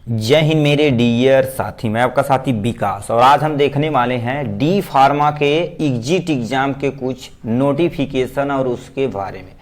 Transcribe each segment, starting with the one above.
जय हिंद मेरे डियर साथी, मैं आपका साथी विकास। और आज हम देखने वाले हैं डी फार्मा के एग्जिट एग्जाम के कुछ नोटिफिकेशन और उसके बारे में।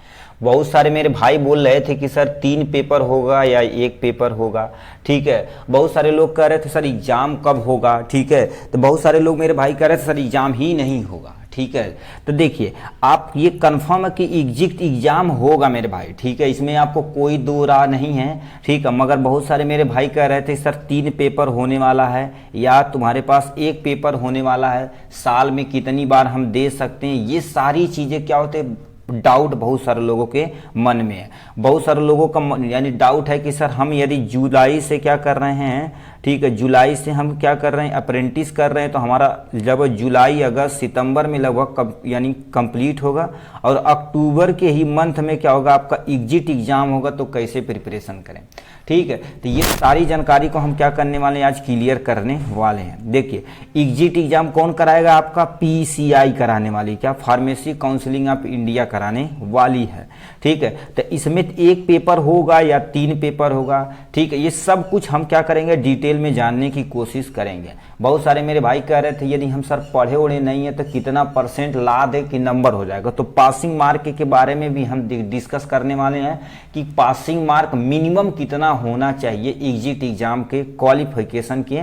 बहुत सारे मेरे भाई बोल रहे थे कि सर 3 पेपर होगा या 1 पेपर होगा, ठीक है। बहुत सारे लोग कह रहे थे सर एग्जाम कब होगा, ठीक है। तो बहुत सारे लोग मेरे भाई कह रहे थे सर एग्जाम ही नहीं होगा, ठीक है। तो देखिए आप ये कंफर्म है कि एग्जिट एग्जाम होगा मेरे भाई, ठीक है। इसमें आपको कोई दो राह नहीं है, ठीक है। मगर बहुत सारे मेरे भाई कह रहे थे सर 3 पेपर होने वाला है या तुम्हारे पास 1 पेपर होने वाला है, साल में कितनी बार हम दे सकते हैं। ये सारी चीज़ें क्या होते हैं, डाउट बहुत सारे लोगों के मन में है। बहुत सारे लोगों का यानी डाउट है कि सर हम यदि जुलाई से क्या कर रहे हैं, ठीक है, जुलाई से हम क्या कर रहे हैं, अप्रेंटिस कर रहे हैं, तो हमारा जब जुलाई अगस्त सितंबर में लगभग यानी कंप्लीट होगा और अक्टूबर के ही मंथ में क्या होगा आपका एग्जिट एग्जाम होगा। तो कैसे प्रिपरेशन करें, ठीक है। तो ये सारी जानकारी को हम क्या करने वाले हैं, आज क्लियर करने वाले हैं। देखिए एग्जिट एग्जाम कौन कराएगा, आपका पीसीआई कराने वाली, क्या फार्मेसी काउंसिलिंग ऑफ इंडिया कराने वाली है, ठीक है। तो इसमें 1 पेपर होगा या 3 पेपर होगा, ठीक है। ये सब कुछ हम क्या करेंगे, डिटेल में जानने की कोशिश करेंगे। बहुत सारे मेरे भाई कह रहे थे यदि हम सर पढ़े उड़े नहीं है तो कितना % ला दे कि नंबर हो जाएगा। तो पासिंग मार्क के बारे में भी हम डिस्कस करने वाले हैं कि पासिंग मार्क मिनिमम कितना होना चाहिए एग्जिट एग्जाम के क्वालिफिकेशन के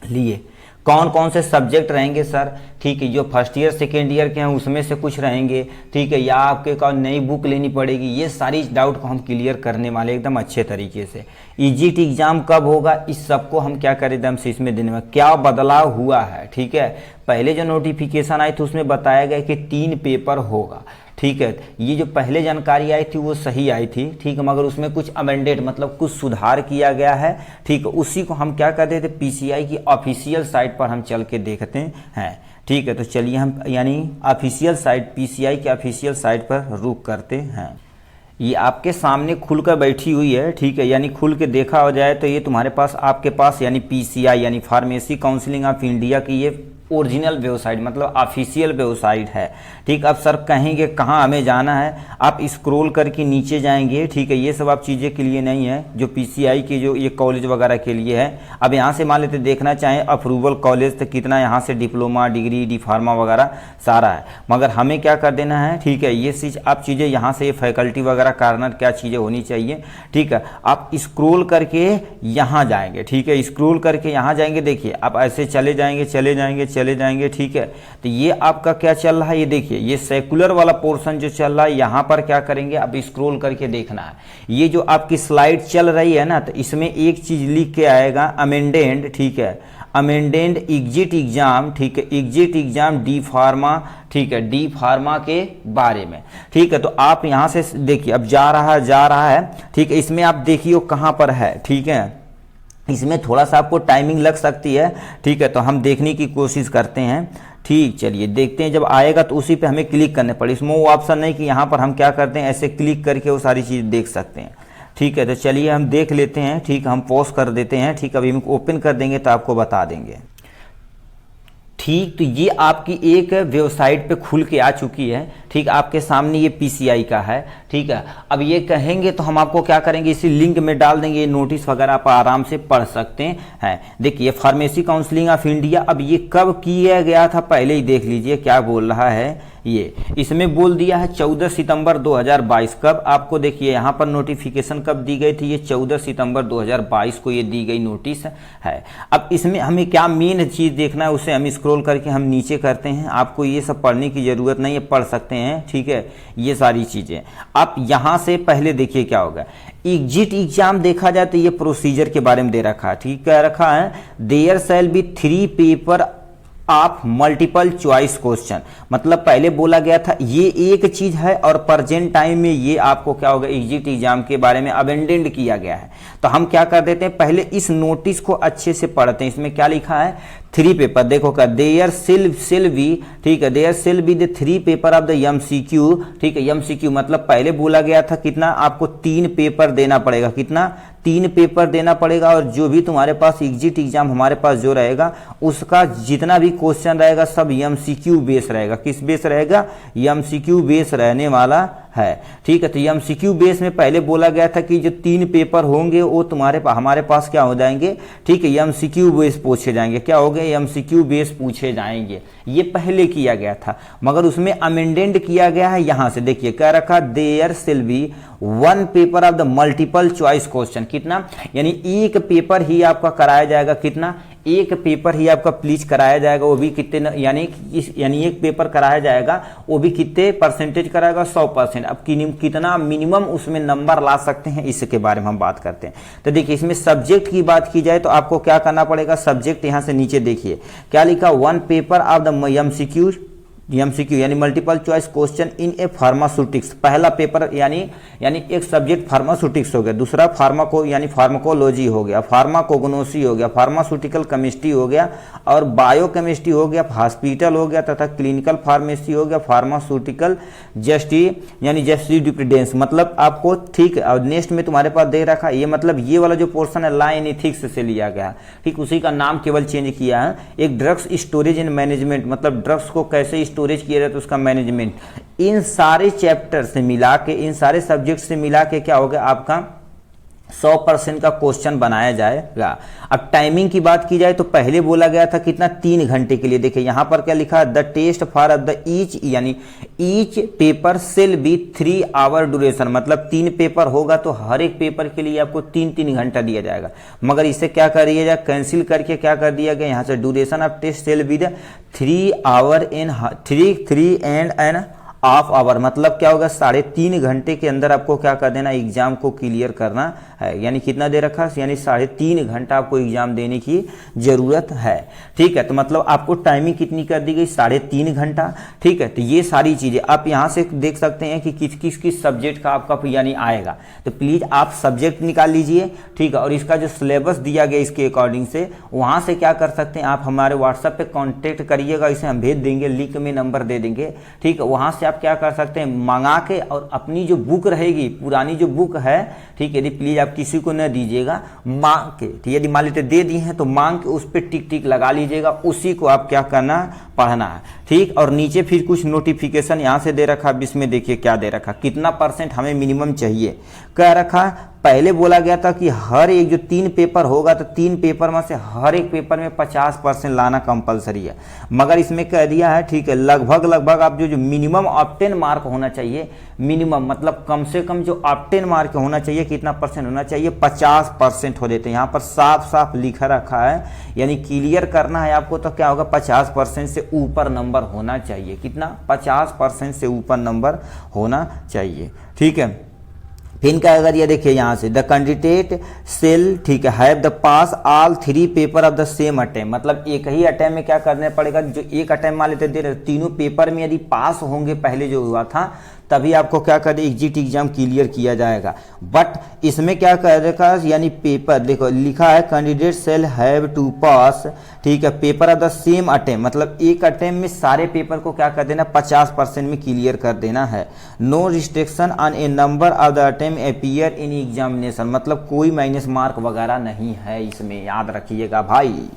लिए। कौन कौन से सब्जेक्ट रहेंगे सर, ठीक है। जो फर्स्ट ईयर सेकेंड ईयर के हैं उसमें से कुछ रहेंगे, ठीक है, या आपके कौन नई बुक लेनी पड़ेगी। ये सारी डाउट को हम क्लियर करने वाले एकदम अच्छे तरीके से। एग्जिट एग्जाम कब होगा, इस सबको हम क्या करें एकदम से इसमें दिन में क्या बदलाव हुआ है, ठीक है। पहले जो नोटिफिकेशन आई थी उसमें बताया गया कि 3 पेपर होगा, ठीक है। ये जो पहले जानकारी आई थी वो सही आई थी, ठीक है, मगर उसमें कुछ अमेंडेड मतलब कुछ सुधार किया गया है, ठीक है। उसी को हम क्या कहते थे, पीसीआई की ऑफिशियल साइट पर हम चल के देखते हैं, ठीक है। तो चलिए हम यानी ऑफिशियल साइट पीसीआई की ऑफिशियल साइट पर रुक करते हैं। ये आपके सामने खुलकर बैठी हुई है, ठीक है, यानी खुल के देखा हो जाए तो ये तुम्हारे पास आपके पास यानी पीसीआई यानी फार्मेसी काउंसिलिंग ऑफ इंडिया की ये ओरिजिनल वेबसाइट मतलब ऑफिशियल वेबसाइट है, ठीक। अब सर कहेंगे कहाँ हमें जाना है, आप स्क्रॉल करके नीचे जाएंगे, ठीक है। ये सब आप चीज़ें के लिए नहीं है, जो पीसीआई के जो ये कॉलेज वगैरह के लिए है। अब यहाँ से मान लेते देखना चाहें अप्रूवल कॉलेज तो कितना यहाँ से डिप्लोमा डिग्री डी फार्मा वगैरह सारा है, मगर हमें क्या कर देना है, ठीक है। ये चीज़ आप चीज़ें यहाँ से फैकल्टी वगैरह कार्नर क्या चीज़ें होनी चाहिए, ठीक है। आप स्क्रॉल करके यहाँ जाएंगे, ठीक है, स्क्रॉल करके यहाँ जाएंगे। देखिए आप ऐसे चले जाएंगे, ठीक है। तो ये आपका क्या चल रहा है, ये देखिए ये सेकुलर वाला पोर्शन जो चल रहा है, यहाँ पर क्या करेंगे अब स्क्रॉल करके देखना है। ये जो आपकी स्लाइड चल रही है ना, तो इसमें एक चीज लिख के आएगा अमेंडेड, ठीक है, अमेंडेड एग्जिट एग्जाम, ठीक है, एग्जिट एग्जाम डी फार्मा, ठीक है, डी फार्मा के बारे में, ठीक है। तो आप यहाँ से देखिए अब जा रहा है, ठीक है। इसमें आप देखिए कहाँ पर है, ठीक है। इसमें थोड़ा सा आपको टाइमिंग लग सकती है, ठीक है। तो हम देखने की कोशिश करते हैं, ठीक। चलिए देखते हैं, जब आएगा तो उसी पे हमें क्लिक करने पड़े। इसमें वो ऑप्शन नहीं कि यहाँ पर हम क्या करते हैं ऐसे क्लिक करके वो सारी चीज़ देख सकते हैं, ठीक है। तो चलिए हम देख लेते हैं, ठीक, हम पॉज कर देते हैं, ठीक। अभी हम ओपन कर देंगे तो आपको बता देंगे, ठीक। तो ये आपकी एक वेबसाइट पे खुल के आ चुकी है, ठीक। आपके सामने ये पीसीआई का है, ठीक है। अब ये कहेंगे तो हम आपको क्या करेंगे, इसी लिंक में डाल देंगे, ये नोटिस वगैरह आप आराम से पढ़ सकते हैं। देखिए फार्मेसी काउंसिलिंग ऑफ इंडिया, अब ये कब किया गया था पहले ही देख लीजिए क्या बोल रहा है। ये इसमें बोल दिया है 14 सितंबर 2022। कब आपको देखिए यहाँ पर नोटिफिकेशन कब दी गई थी, ये 14 सितंबर 2022 को ये दी गई नोटिस है। अब इसमें हमें क्या मेन चीज़ देखना है, उसे हम स्क्रॉल करके हम नीचे करते हैं। आपको ये सब पढ़ने की ज़रूरत नहीं है, पढ़ सकते हैं, ठीक है। ये सारी चीज़ें आप यहाँ से पहले देखिए क्या होगा। एग्जिट एग्जाम देखा जाए तो ये प्रोसीजर के बारे में दे रखा है, ठीक, कह रखा है देयर शैल बी 3 पेपर आप मल्टीपल चॉइस क्वेश्चन, मतलब पहले बोला गया था ये एक चीज है और प्रेजेंट टाइम में ये आपको क्या होगा एग्जिट एग्जाम के बारे में अबेंडेंड किया गया है। तो हम क्या कर देते हैं, पहले इस नोटिस को अच्छे से पढ़ते हैं। इसमें क्या लिखा है, 3 पेपर देखो का देयर सिल बी, ठीक है, देयर सिल be the 3 paper of the MCQ, ठीक है। एमसीक्यू मतलब पहले बोला गया था कितना आपको 3 पेपर देना पड़ेगा, कितना 3 पेपर देना पड़ेगा। और जो भी तुम्हारे पास एग्जिट एग्जाम हमारे पास जो रहेगा उसका जितना भी क्वेश्चन रहेगा सब एमसीक्यू बेस रहेगा। किस बेस रहेगा, एमसीक्यू बेस रहने वाला है। ठीक है, तो एमसीक्यू बेस में पहले बोला गया था कि जो 3 पेपर होंगे वो हमारे पास क्या हो जाएंगे, ठीक है, एमसीक्यू बेस पूछे जाएंगे। क्या हो गए, एमसीक्यू बेस पूछे जाएंगे, ये पहले किया गया था। मगर उसमें अमेंडेंट किया गया है, यहां से देखिए क्या रखा, there shall be 1 paper of the multiple choice question. कितना, यानी एक पेपर ही आपका कराया जाएगा, कितना, एक पेपर ही आपका प्लीज कराया जाएगा, वो भी कितने, यानी एक पेपर कराया जाएगा, वो भी कितने परसेंटेज कराएगा, 100%। अब कितना मिनिमम उसमें नंबर ला सकते हैं, इसके बारे में हम बात करते हैं। तो देखिए इसमें सब्जेक्ट की बात की जाए तो आपको क्या करना पड़ेगा, सब्जेक्ट यहां से नीचे देखिए क्या लिखा, 1 पेपर ऑफ द एमसीक्यू यानी multiple choice question in A pharmaceutics. पहला पेपर यानी एक सब्जेक्ट फार्मास्यूटिक्स हो गया, दूसरा यानी फार्माकोलॉजी हो गया, फार्माकोग्नोसी हो गया, फार्मास्यूटिकल केमिस्ट्री हो गया, और बायोकेमिस्ट्री हो गया, हॉस्पिटल हो गया, तथा क्लिनिकल फार्मेसी हो गया, फार्मास्यूटिकल जस्टिस डिप्रेडेंस। मतलब आपको, ठीक है, और नेक्स्ट में तुम्हारे पास दे रखा ये, मतलब ये वाला जो पोर्शन है लॉ एंड एथिक्स से लिया गया, ठीक, उसी का नाम केवल चेंज किया है। एक ड्रग्स स्टोरेज एंड मैनेजमेंट, मतलब ड्रग्स को कैसे स्टोरेज किया जाए तो उसका मैनेजमेंट। इन सारे चैप्टर से मिला के, इन सारे सब्जेक्ट से मिला के क्या होगा, आपका 100% का क्वेश्चन बनाया जाएगा। अब टाइमिंग की बात की जाए तो पहले बोला गया था कितना, 3 घंटे के लिए। देखिए यहां पर क्या लिखा है, the test for the each paper shall be 3 hour duration. मतलब 3 पेपर होगा तो हर एक पेपर के लिए आपको 3-3 घंटा दिया जाएगा। मगर इसे क्या कर दिया जाए, कैंसिल करके क्या कर दिया गया, यहां से duration of test shall be 3 hour in 3 and half hour. मतलब क्या होगा, 3.5 घंटे के अंदर आपको क्या कर देना, एग्जाम को क्लियर करना है। यानी कितना दे रखा, यानी 3.5 घंटा आपको एग्जाम देने की जरूरत है। ठीक है, तो मतलब आपको टाइमिंग कितनी कर दी गई, 3.5 घंटा। ठीक है, तो ये सारी चीजें आप यहां से देख सकते हैं कि किस सब्जेक्ट का आपका यानी आएगा। तो प्लीज आप सब्जेक्ट निकाल लीजिए, ठीक है, और इसका जो सिलेबस दिया गया इसके अकॉर्डिंग से वहां से क्या कर सकते हैं, आप हमारे व्हाट्सएप पे कॉन्टेक्ट करिएगा, इसे हम भेज देंगे, लिंक में नंबर दे देंगे। ठीक है, वहां से आप क्या कर सकते हैं, मंगा के, और अपनी जो बुक रहेगी, पुरानी जो बुक है, ठीक है, यदि प्लीज आप किसी को न दीजिएगा, मांग के, ठीक, यदि मान लेते दे दी हैं तो मांग के उस पर टिक टिक लगा लीजिएगा, उसी को आप क्या करना, पढ़ना है। ठीक, और नीचे फिर कुछ नोटिफिकेशन यहां से दे रखा, इसमें देखिए क्या दे रखा, कितना % हमें मिनिमम चाहिए, क्या रखा। पहले बोला गया था कि हर एक जो 3 पेपर होगा तो 3 पेपर में से हर एक पेपर में 50% लाना कंपलसरी है। मगर इसमें कह दिया है, ठीक है, लगभग आप जो मिनिमम ऑप्टेन मार्क होना चाहिए, मिनिमम मतलब कम से कम जो ऑप्टेन मार्क होना चाहिए, कितना % होना चाहिए, 50% हो देते हैं। यहाँ पर साफ साफ लिखा रखा है, यानी क्लियर करना है आपको तो क्या होगा, 50% से ऊपर नंबर होना चाहिए। कितना, 50% से ऊपर नंबर होना चाहिए। ठीक है, फिर क्या अगर ये देखिए यहाँ से, द कैंडिडेट सेल, ठीक है, have the pass all 3 paper of the same attempt. मतलब एक ही अटेम्प्ट में क्या करने पड़ेगा, जो एक अटेम्प्ट मान लेते दे, तीनों पेपर में यदि पास होंगे पहले जो हुआ था, तभी आपको क्या कर दे, एग्जिट एग्जाम क्लियर किया जाएगा। बट इसमें क्या करेगा, यानी पेपर देखो लिखा है, कैंडिडेट सेल हैव टू पास, ठीक है, paper of the same attempt. मतलब एक अटेम्प्ट में सारे पेपर को क्या कर देना, 50% में क्लियर कर देना है। No restriction on a number of the attempt appear in examination. मतलब कोई माइनस मार्क वगैरह नहीं है इसमें, याद रखिएगा भाई।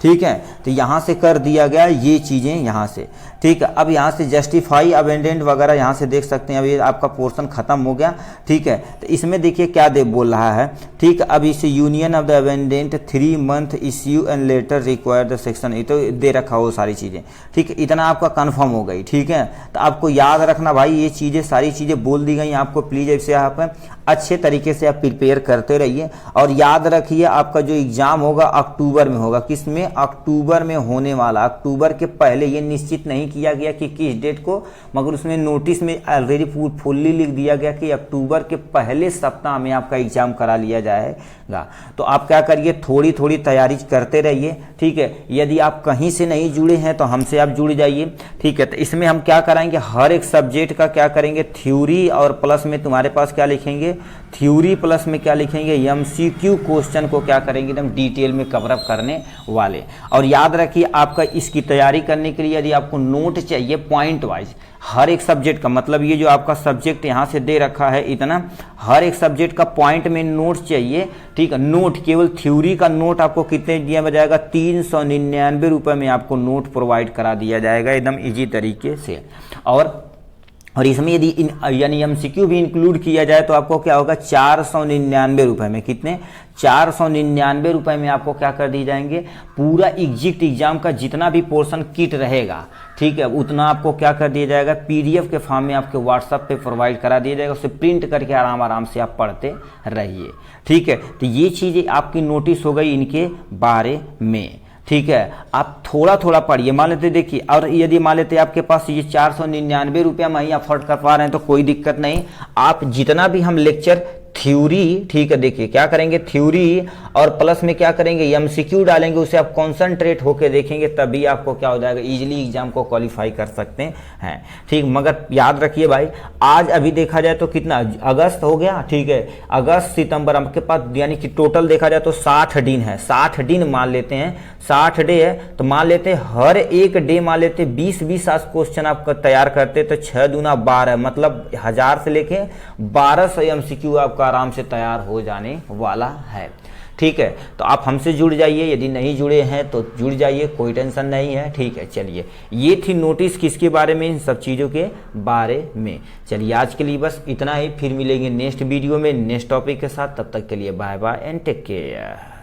ठीक है, तो यहां से कर दिया गया ये चीजें यहां से। ठीक है, अब यहां से जस्टिफाई अबेंडेंट वगैरह यहां से देख सकते हैं। अब ये आपका पोर्शन खत्म हो गया। ठीक है, तो इसमें देखिए क्या दे बोल रहा है। ठीक है, अब इस union of the abundant 3 month issue and later require the section, ये तो दे रखा हो सारी चीजें। ठीक है, इतना आपका कंफर्म हो गई। ठीक है, तो आपको याद रखना भाई, ये चीजें सारी चीजें बोल दी गई आपको। प्लीज इससे आप अच्छे तरीके से आप प्रिपेयर करते रहिए, और याद रखिए आपका जो एग्जाम होगा अक्टूबर में होगा। किसमें, अक्टूबर में होने वाला। अक्टूबर के पहले ये निश्चित नहीं किया गया कि किस डेट को, मगर उसमें नोटिस में ऑलरेडी फुल्ली लिख दिया गया कि अक्टूबर के पहले सप्ताह में आपका एग्जाम करा लिया जाएगा। तो आप क्या करिए, थोड़ी थोड़ी तैयारी करते रहिए। ठीक है, यदि आप कहीं से नहीं जुड़े हैं तो हमसे आप जुड़ जाइए। ठीक है, तो इसमें हम क्या कराएंगे, हर एक सब्जेक्ट का क्या करेंगे, थ्योरी, और प्लस में तुम्हारे पास क्या लिखेंगे, थ्योरी प्लस में क्या लिखेंगे, एमसीक्यू क्वेश्चन को क्या करेंगे, एकदम डिटेल में कवर अप करने वाले। और याद रखिए आपका इसकी तैयारी करने के लिए यदि आपको नोट चाहिए पॉइंट वाइज हर एक सब्जेक्ट का, मतलब ये जो आपका सब्जेक्ट यहाँ से दे रखा है इतना, हर एक सब्जेक्ट का पॉइंट में नोट चाहिए। ठीक है, नोट केवल थ्योरी का नोट आपको कितने दिया जाएगा, 399 रुपये में आपको नोट प्रोवाइड करा दिया जाएगा एकदम इजी तरीके से। और और इसमें यदि यानी एमसीक्यू भी इंक्लूड किया जाए तो आपको क्या होगा 499 रुपये में। कितने? 499 रुपये में आपको क्या कर दिए जाएंगे, पूरा एग्जिट एग्जाम का जितना भी पोर्शन किट रहेगा, ठीक है, उतना आपको क्या कर दिया जाएगा, पीडीएफ के फॉर्म में आपके व्हाट्सएप पे प्रोवाइड करा दिया जाएगा। उसे प्रिंट करके आराम आराम से आप पढ़ते रहिए, ठीक है। तो ये चीज़ें आपकी नोटिस हो गई इनके बारे में, ठीक है। आप थोड़ा थोड़ा पढ़िए, मान लेते देखिए, और यदि मान लेते आपके पास ये 499 रुपया में ही अफोर्ड कर पा रहे हैं तो कोई दिक्कत नहीं। आप जितना भी हम लेक्चर थ्योरी, ठीक है, देखिए क्या करेंगे, थ्योरी और प्लस में क्या करेंगे, एमसीक्यू डालेंगे, उसे आप कॉन्सेंट्रेट होकर देखेंगे, तभी आपको क्या हो जाएगा, इजीली एग्जाम को क्वालिफाई कर सकते हैं, ठीक। मगर याद रखिए भाई, आज अभी देखा जाए तो कितना, अगस्त हो गया, ठीक है, अगस्त सितंबर आपके पास यानी कि टोटल देखा जाए तो 60 दिन है, 60 दिन मान लेते हैं, 60 डे है, तो मान लेते हैं हर एक डे मान लेते 20-20 क्वेश्चन आप तैयार करते तो 6 दूना 12, मतलब 1000 से लेके 1200 एमसीक्यू आपका आराम से तैयार हो जाने वाला है, ठीक है। तो आप हमसे जुड़ जाइए, यदि नहीं जुड़े हैं तो जुड़ जाइए, कोई टेंशन नहीं है, ठीक है। चलिए, ये थी नोटिस किसके बारे में, इन सब चीज़ों के बारे में। चलिए, आज के लिए बस इतना ही, फिर मिलेंगे नेक्स्ट वीडियो में नेक्स्ट टॉपिक के साथ। तब तक के लिए bye bye and take care.